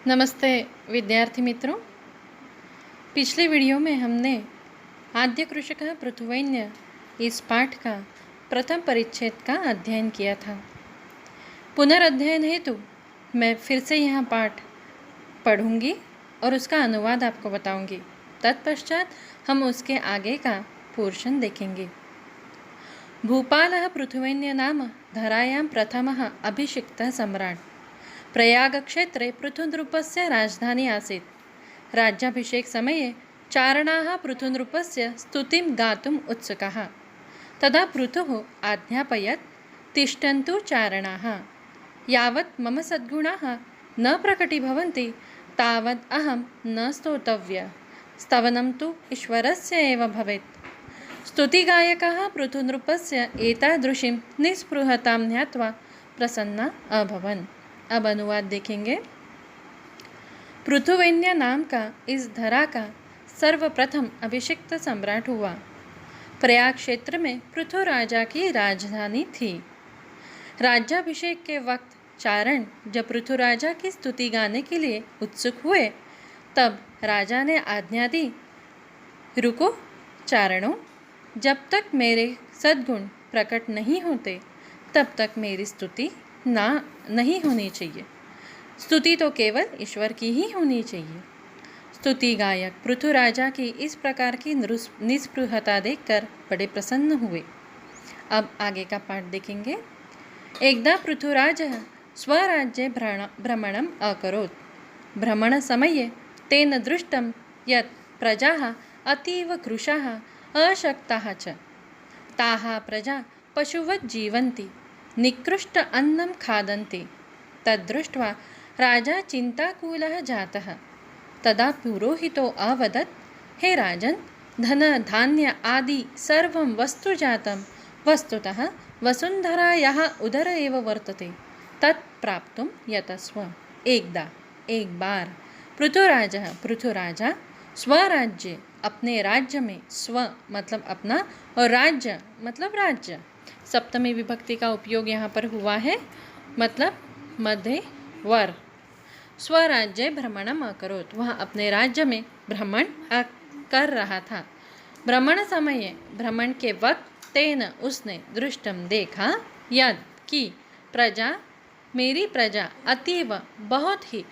नमस्ते विद्यार्थी मित्रों। पिछले वीडियो में हमने आद्य कृषकः पृथुवैन्य इस पाठ का प्रथम परिच्छेद का अध्ययन किया था। पुनरअध्ययन हेतु मैं फिर से यह पाठ पढ़ूंगी और उसका अनुवाद आपको बताऊंगी। तत्पश्चात हम उसके आगे का पोर्शन देखेंगे। भूपालः पृथुवैन्य नाम धरायां प्रथमः अभिषिक्तः सम्राट्। प्रयागक्षेत्रे पृथुनृपस्य राजधानी आसीत्। राज्याभिषेक समये चारणाः पृथुनृपस्य स्तुतिं गातुम् उत्सुकाः। तदा पृथुः आज्ञापयत्, तिष्ठन्तु चारणाः, यावत् मम सद्गुणाः न प्रकटीभवन्ति तावत् अहं न स्तोतव्यः। स्तवनं तु ईश्वरस्य एव भवेत्। स्तुतिगायकाः पृथुनृपस्य एतादृशीं निस्पृहतां ज्ञात्वा प्रसन्ना अभवन्। अब अनुवाद देखेंगे। पृथुवैन्य नाम का इस धरा का सर्वप्रथम अभिषिक्त सम्राट हुआ। प्रयाग क्षेत्र में पृथु राजा की राजधानी थी। राज्याभिषेक के वक्त चारण जब पृथु राजा की स्तुति गाने के लिए उत्सुक हुए, तब राजा ने आज्ञा दी, रुको चारणों, जब तक मेरे सद्गुण प्रकट नहीं होते तब तक मेरी स्तुति नहीं होनी चाहिए। स्तुति तो केवल ईश्वर की ही होनी चाहिए। स्तुति गायक पृथु राजा की इस प्रकार की निस्पृहता देखकर बड़े प्रसन्न हुए। अब आगे का पाठ देखेंगे। एकदा पृथुराजः स्वराज्ये भ्रमणम् अकरोत्। भ्रमणसमये तेन दृष्टं यत् प्रजाः अतीव कृशाः अशक्ताः च। ताः प्रजा पशुवत् जीवन्ति, निकृष्ट अन्नं खादन्ति। तद्दृष्ट्वा राजा चिन्ताकुलः जातः। तदा पुरोहितो अवदत्, हे राजन्, धन धान्य आदि सर्वं वस्तु जातं वस्तुतः वसुन्धरायाः उदर एव वर्तते, तत् प्राप्तुं यतस्व। एक बार पृथुराजा स्वराज्य अपने राज्य में, स्व मतलब अपना और राज्य मतलब राज्य, सप्तमी विभक्ति का उपयोग यहाँ पर हुआ है, मतलब मध्य वर। स्वराज्य भ्रमणम् अकरोत्, वह अपने राज्य में भ्रमण कर रहा था। भ्रमण समय, भ्रमण के वक्त, तेन उसने, दृष्टम देखा, यद कि प्रजा, मेरी प्रजा, अतीव बहुत ही,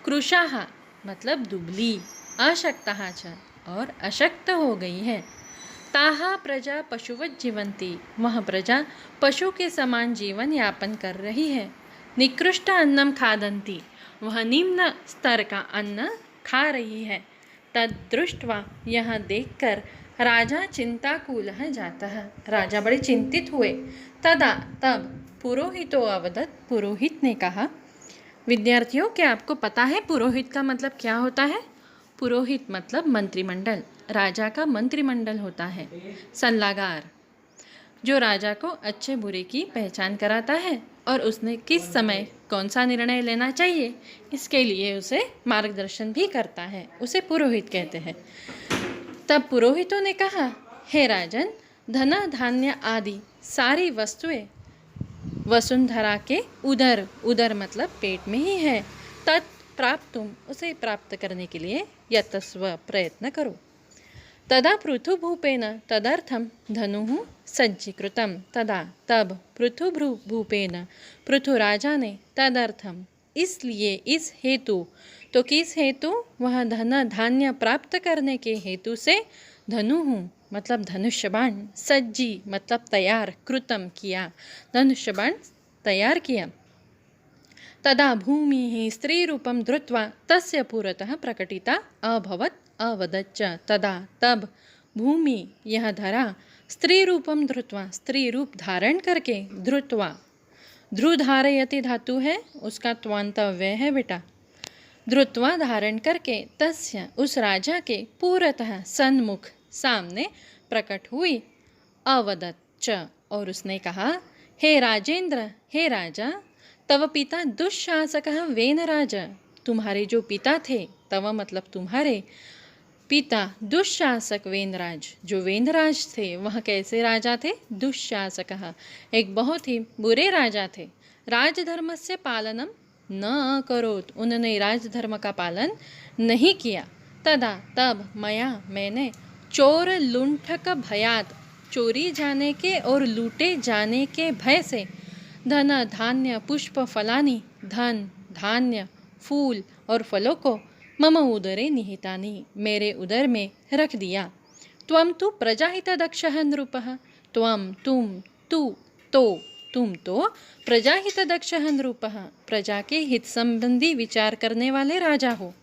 कृशाः मतलब दुबली, अशक्ताः च और अशक्त हो गई है। ताहा प्रजा पशुवत जीवंती, वह प्रजा पशु के समान जीवन यापन कर रही है। निकृष्ट अन्नम खादंती, वह निम्न स्तर का अन्न खा रही है। तद्दृष्ट्वा, यह देखकर राजा चिंताकुलः जातः, राजा बड़े चिंतित हुए। तब पुरोहितो अवदत्, पुरोहित ने कहा। विद्यार्थियों, क्या आपको पता है पुरोहित का मतलब क्या होता है? पुरोहित मतलब मंत्रिमंडल, राजा का मंत्रिमंडल होता है। सल्लागार, जो राजा को अच्छे बुरे की पहचान कराता है और उसने किस समय कौन सा निर्णय लेना चाहिए, इसके लिए उसे मार्गदर्शन भी करता है, उसे पुरोहित कहते हैं। तब पुरोहितों ने कहा, हे राजन, धन धान्य आदि सारी वस्तुएं वसुंधरा के उदर मतलब पेट में ही है। तत् प्राप्तुम, उसे प्राप्त करने के लिए यतस्व, प्रयत्न करो। तदा पृथुभूपेन तदर्थम धनुः सज्जीकृतम। तब पृथुभूपेन, पृथु राजा ने, तदर्थम इसलिए, इस हेतु, तो किस हेतु? वह धन धान्य प्राप्त करने के हेतु से, धनुः मतलब धनुष्य बाण, सज्जी मतलब तैयार, कृतम किया, धनुष्य बाण तैयार किया। तदा भूमिः स्त्रीरूपं धृत्वा तस्य पुरतः प्रकटिता अभवत् अवदच्च। तब भूमि, यह धरा, स्त्री रूपम धृत्वा, स्त्री रूप धारण करके, धृत्वा, ध्रु धारयति धातु है, उसका त्वांत व्यय है बेटा, धृत्वा धारण करके, तस्य उस राजा के, पुरतः सन्मुख सामने, प्रकट हुई, अवदच्च और उसने कहा, हे राजेंद्र, हे राजा, तव पिता दुःशासकः वेनराज, तुम्हारे जो पिता थे, तव मतलब तुम्हारे पिता, दुःशासक वेनराज, जो वेनराज थे वह कैसे राजा थे? दुःशासकः, एक बहुत ही बुरे राजा थे। राजधर्मस्य पालनम न अकरोत्, उन्होंने राजधर्म का पालन नहीं किया। तदा तब मया मैंने चोर लुंठक भयात, चोरी जाने के और लूटे जाने के भय से, धन धान्य पुष्प फलानि, धन धान्य फूल और फलों को, मम उदरे निहितानि, मेरे उदर में रख दिया। त्वं तु प्रजाहितदक्षः नृपः, त्वं तुम, तू तो, तुम तो प्रजाहितदक्षः नृपः, प्रजा के हित संबंधी विचार करने वाले राजा हो।